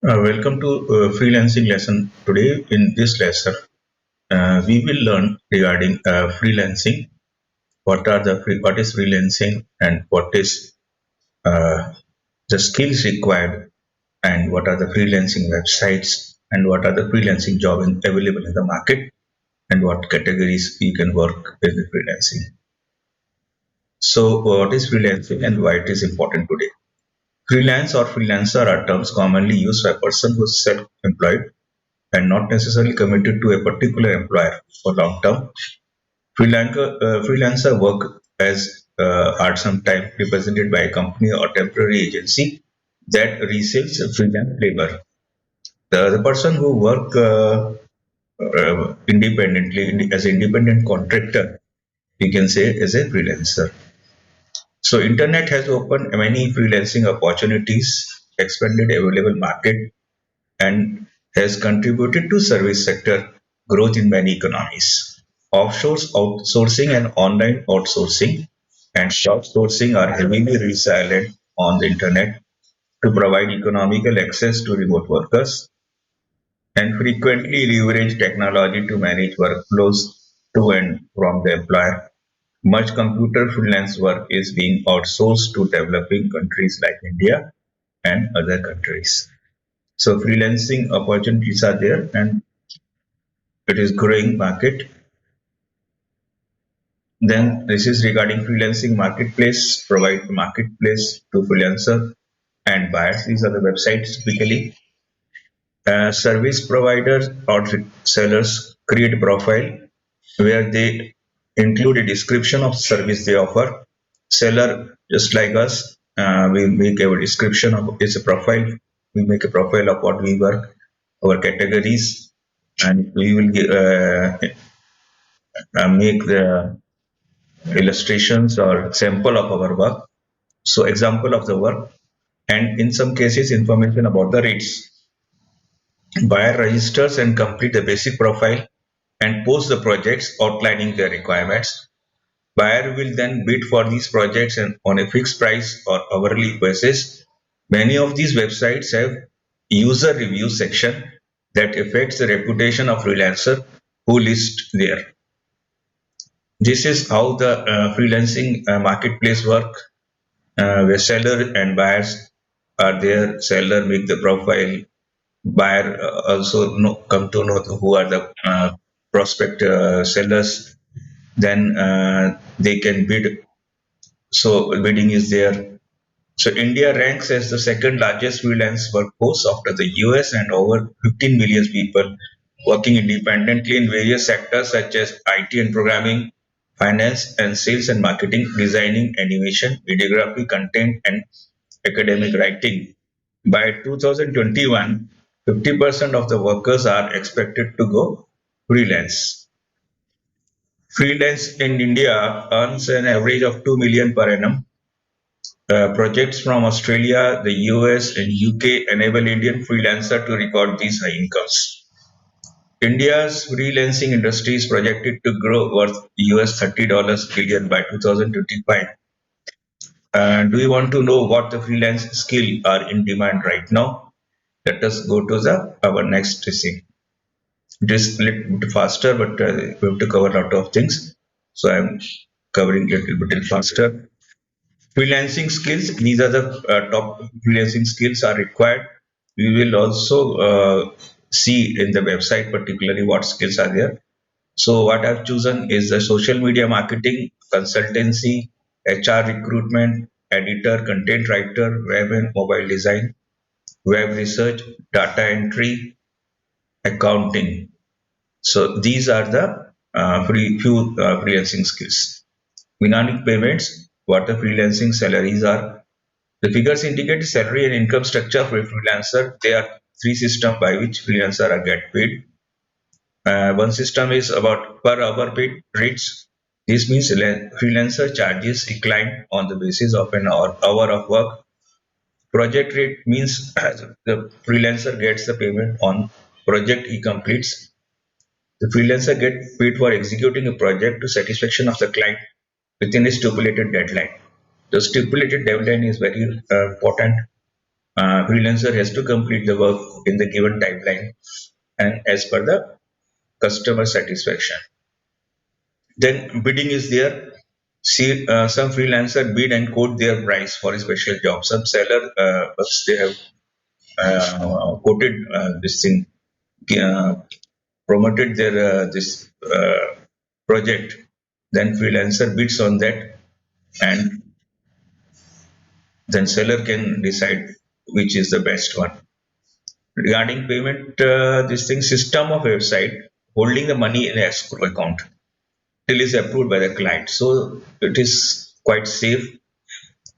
Welcome to freelancing lesson. Today in this lesson, we will learn regarding freelancing. What is freelancing and what is uh, the skills required and what are the freelancing websites and what are the freelancing available in the market and what categories you can work in the freelancing. So, what is freelancing and why it is important today? Freelance or freelancer are terms commonly used by a person who is self-employed and not necessarily committed to a particular employer for long term. Freelancer work as are sometimes represented by a company or temporary agency that resells freelance labor. The person who work independently as an independent contractor, we can say as a freelancer. So internet has opened many freelancing opportunities, expanded available market, and has contributed to service sector growth in many economies. Offshore outsourcing and online outsourcing and outsourcing are heavily reliant on the internet to provide economical access to remote workers and frequently leverage technology to manage workflows to and from the employer. Much computer freelance work is being outsourced to developing countries like India and other countries. So freelancing opportunities are there and it is growing market. Then this is regarding freelancing marketplace, provide marketplace to freelancer and buyers. These are the websites typically. Service providers or sellers create a profile where they include a description of service they offer. Seller, just like us, we make a description of it's a profile. We make a profile of what we work, our categories, and we will make the illustrations or sample of our work. So example of the work and in some cases information about the rates. Buyer registers and complete the basic profile and post the projects outlining their requirements. Buyer will then bid for these projects and on a fixed price or hourly basis. Many of these websites have user review section that affects the reputation of freelancer who list there. This is how the freelancing marketplace work, where seller and buyers are there. Seller make the profile, buyer also come to know who are the prospect sellers. Then they can bid. So bidding is there. So India ranks as the second largest freelance workforce after the US and over 15 million people working independently in various sectors such as IT and programming, finance and sales and marketing, designing, animation, videography, content and academic writing. By 2021, 50% of the workers are expected to go freelance. Freelance in India earns an average of 2 million per annum. Projects from Australia, the US, and UK enable Indian freelancers to record these high incomes. India's freelancing industry is projected to grow worth US $30 billion by 2025. Do you want to know what the freelance skill are in demand right now? Let us go to the our next thing. It is a little bit faster, but we have to cover a lot of things. So I'm covering a little bit faster. Freelancing skills. These are the top freelancing skills are required. We will also see in the website particularly what skills are there. So what I've chosen is the social media marketing, consultancy, HR recruitment, editor, content writer, web and mobile design, web research, data entry, accounting. So these are the few freelancing skills. Dynamic payments, what the freelancing salaries are. The figures indicate salary and income structure for a freelancer. There are three systems by which freelancer are get paid. One system is about per hour paid rates. This means freelancer charges a client on the basis of an hour of work. Project rate means the freelancer gets the payment on project he completes. The freelancer gets paid for executing a project to satisfaction of the client within a stipulated deadline. The stipulated deadline is very important. Freelancer has to complete the work in the given timeline and as per the customer satisfaction. Then bidding is there. See, some freelancer bid and quote their price for a special job. Some seller, once they have quoted this thing, uh, promoted their this project, then freelancer bids on that, and then seller can decide which is the best one. Regarding payment, this thing system of website holding the money in escrow account till is approved by the client. So it is quite safe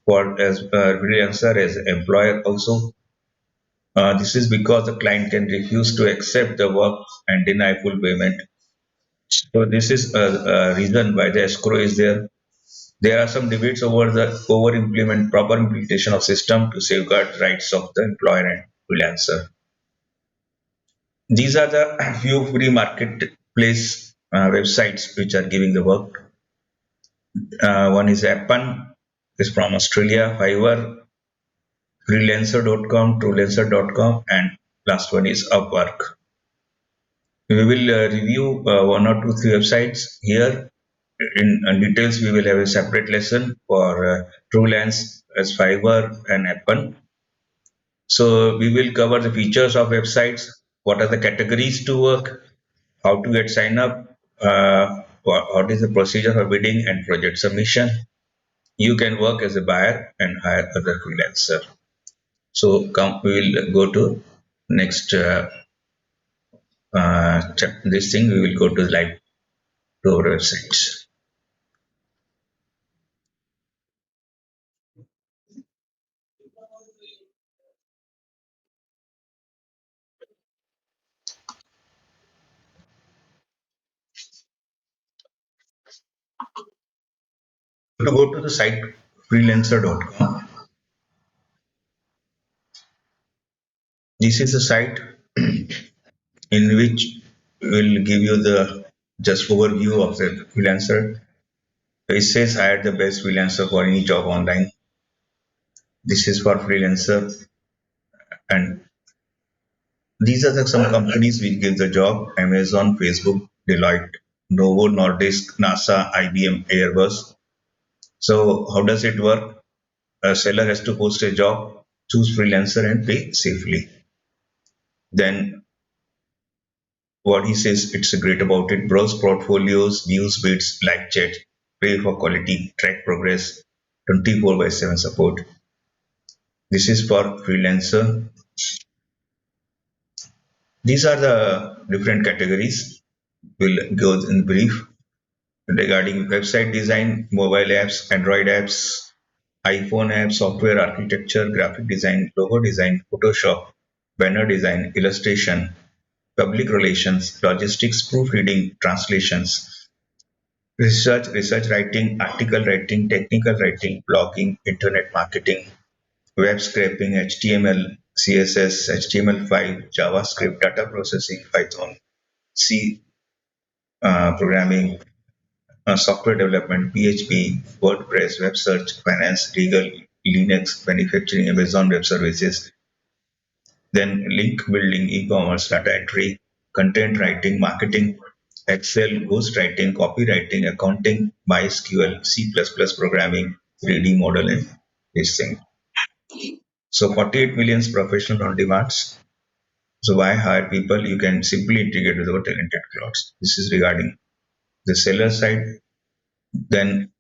for as freelancer as employer also. This is because the client can refuse to accept the work and deny full payment. So this is a reason why the escrow is there. There are some debates over the over implement proper implementation of system to safeguard rights of the employer and freelancer. These are the few free marketplace websites which are giving the work. One is Appen, is from Australia, Fiverr, freelancer.com, truelancer.com, and last one is Upwork. We will review one or two, three websites here. In details, we will have a separate lesson for TrueLens as Fiverr and Appen. So we will cover the features of websites, what are the categories to work, how to get sign up, what is the procedure for bidding and project submission. You can work as a buyer and hire other freelancer. So come, we will go to next this thing. We will go to live to our websites. To go to the site freelancer.com. This is a site in which will give you the just overview of the freelancer. It says hire the best freelancer for any job online. This is for freelancer, and these are some companies which give the job: Amazon, Facebook, Deloitte, Novo Nordisk, NASA, IBM, Airbus. So how does it work? A seller has to post a job, choose freelancer, and pay safely. Then what he says, it's great about it: browse portfolios, news bids, live chat, pay for quality, track progress, 24 by 7 support. This is for freelancer. These are the different categories. We'll go in brief regarding website design, mobile apps, Android apps, iPhone apps, software architecture, graphic design, logo design, Photoshop, banner design, illustration, public relations, logistics, proofreading, translations, research writing, article writing, technical writing, blogging, internet marketing, web scraping, HTML, CSS, HTML5, JavaScript, data processing, Python, C programming, software development, PHP, WordPress, web search, finance, legal, Linux, manufacturing, Amazon Web Services, then link building, e-commerce, data entry, content writing, marketing, Excel, ghostwriting, copywriting, accounting, MySQL, C++ programming, 3D modeling, this thing. So 48 millions professional on demands. So why hire people? You can simply integrate with our talented clouds. This is regarding the seller side. Then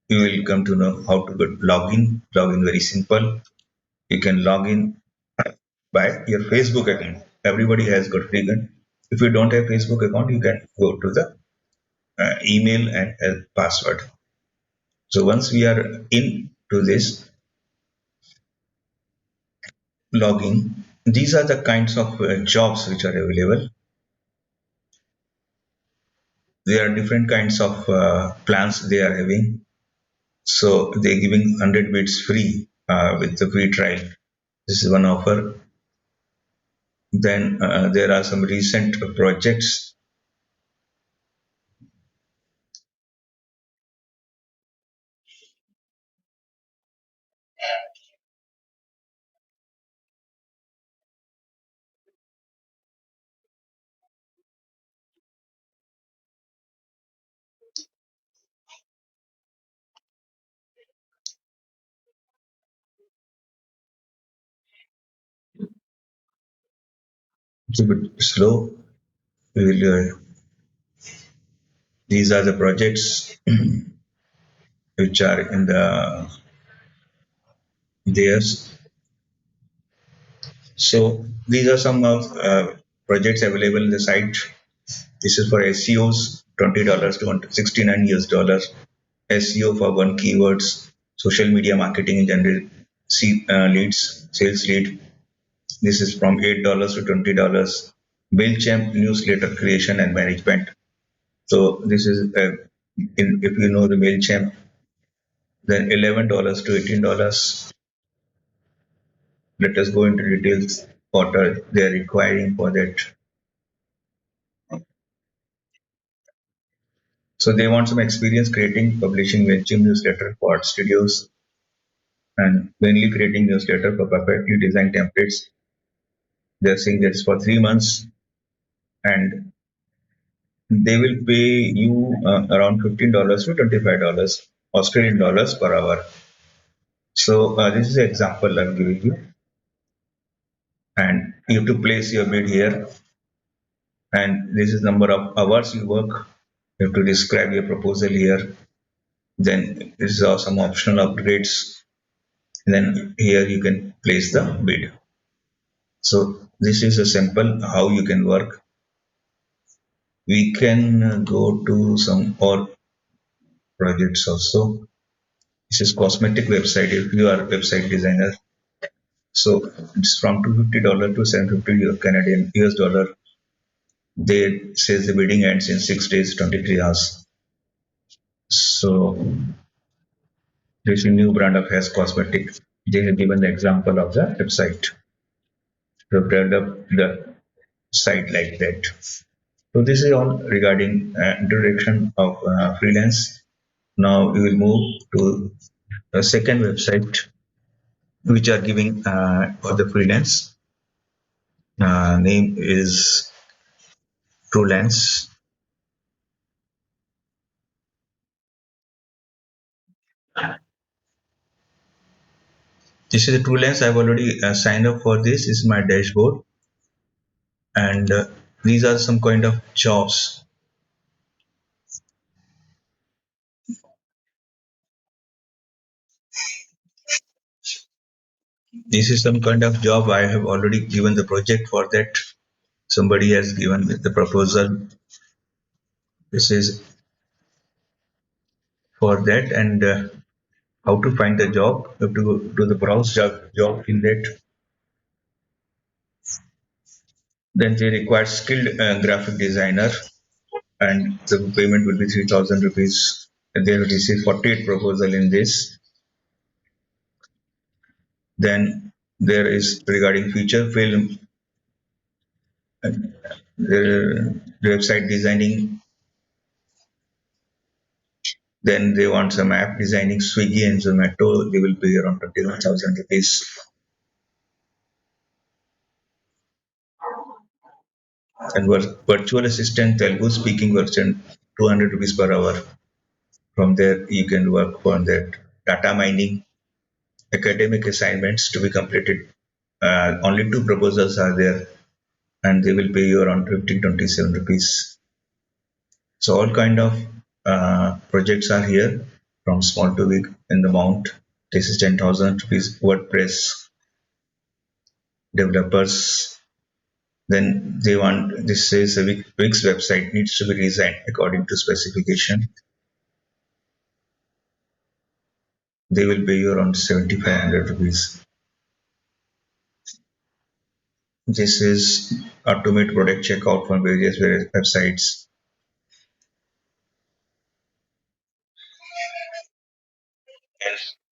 you will come to know how to get login. Login very simple. You can log in by your Facebook account. Everybody has got Freegun. If you don't have Facebook account, you can go to the email and password. So once we are in to this login, these are the kinds of jobs which are available. There are different kinds of plans they are having. So they're giving 100 bits free with the free trial. This is one offer. Then there are some recent projects. It's a bit slow. We will, these are the projects which are in the theirs. So these are some of projects available in the site. This is for SEOs, $20 to 69 US dollars. SEO for one keywords, social media marketing in general, leads, sales lead. This is from $8 to $20. Mailchimp newsletter creation and management. So this is if you know the Mailchimp, then $11 to $18. Let us go into details what are they requiring for that. So they want some experience creating, publishing Mailchimp newsletter for art studios and mainly creating newsletter for perfectly designed templates. They're saying that it's for 3 months and they will pay you around $15 to $25 Australian dollars per hour. So this is an example I'm giving you, and you have to place your bid here, and this is number of hours you work. You have to describe your proposal here. Then this is some optional upgrades. And then here you can place the bid. So this is a simple how you can work. We can go to some or projects also. This is cosmetic website. If you are a website designer, so it's from $250 to 750 Canadian US dollar. They says the bidding ends in 6 days, 23 hours. So this is a new brand of hair cosmetic. They have given the example of the website. They have developed the site like that. So this is all regarding introduction of freelance. Now we will move to the second website which are giving for the freelance. Name is TrueLens. This is a TrueLens. I've already signed up for this. This is my dashboard, and these are some kind of jobs. This is some kind of job. I have already given the project for that. Somebody has given me the proposal. This is for that, and how to find the job. You have to go to the browse job in that. Then they require skilled graphic designer, and the payment will be 3,000 rupees. And they have received 48 proposal in this. Then there is regarding feature film, the website designing. Then they want some app designing, Swiggy and Zomato. They will pay around 21,000 rupees. And virtual assistant Telugu speaking version, 200 rupees per hour. From there, you can work on that. Data mining, academic assignments to be completed. Only two proposals are there, and they will pay you around 1527 rupees. So all kind of projects are here from small to big in the amount. This is 10,000 rupees WordPress developers. Then they want this says a Wix website needs to be designed according to specification. They will pay you around 7,500 rupees. This is automate product checkout from various websites.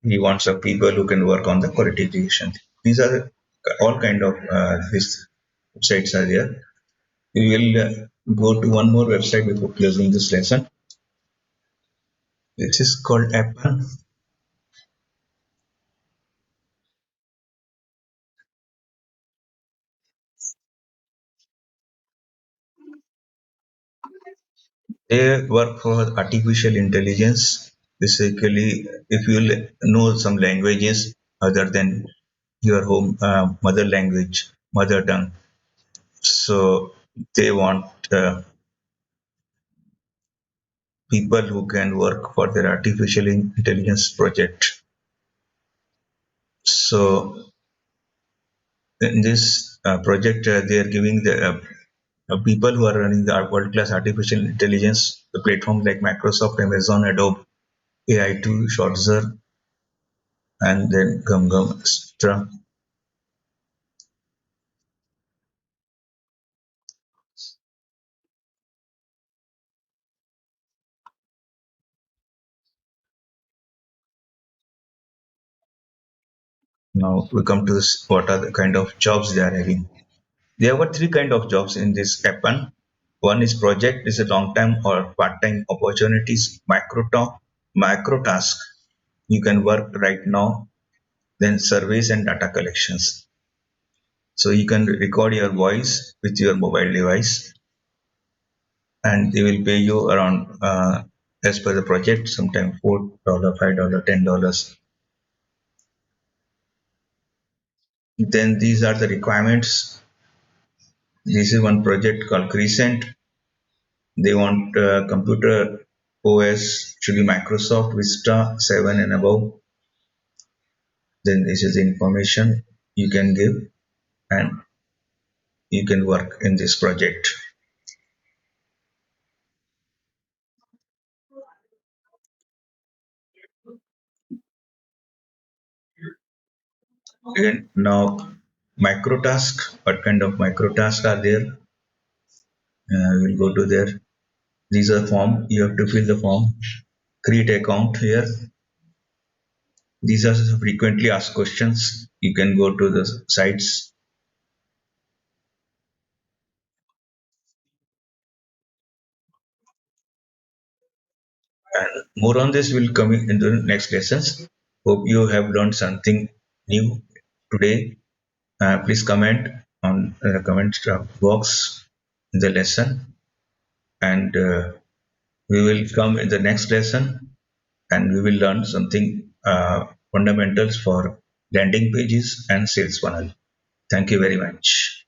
And he wants some people who can work on the quality creation. These are all kind of these websites are there. We will go to one more website before closing this lesson. This is called Apple. They work for artificial intelligence. Basically, if you know some languages other than your home mother language, mother tongue, So they want people who can work for their artificial intelligence project. So in this project, they are giving the people who are running the world-class artificial intelligence, the platforms like Microsoft, Amazon, Adobe, AI2, Shortzer, and then GumGum, etc. Now we come to this: what are the kind of jobs they are having? There were three kind of jobs in this happen. One is project, is a long time or part time opportunities, micro task. You can work right now. Then surveys and data collections. So you can record your voice with your mobile device, and they will pay you around as per the project, sometime $4, $5, $10. Then these are the requirements. This is one project called Crescent. They want computer OS should be Microsoft Vista 7 and above. Then this is the information you can give, and you can work in this project. Again, now microtask. What kind of microtasks are there? We'll go to there. These are form. You have to fill the form. Create account here. These are frequently asked questions. You can go to the sites. And more on this will come in the next lessons. Hope you have learned something new today. Please comment on the comment box in the lesson, and we will come in the next lesson, and we will learn something fundamentals for landing pages and sales funnel. Thank you very much.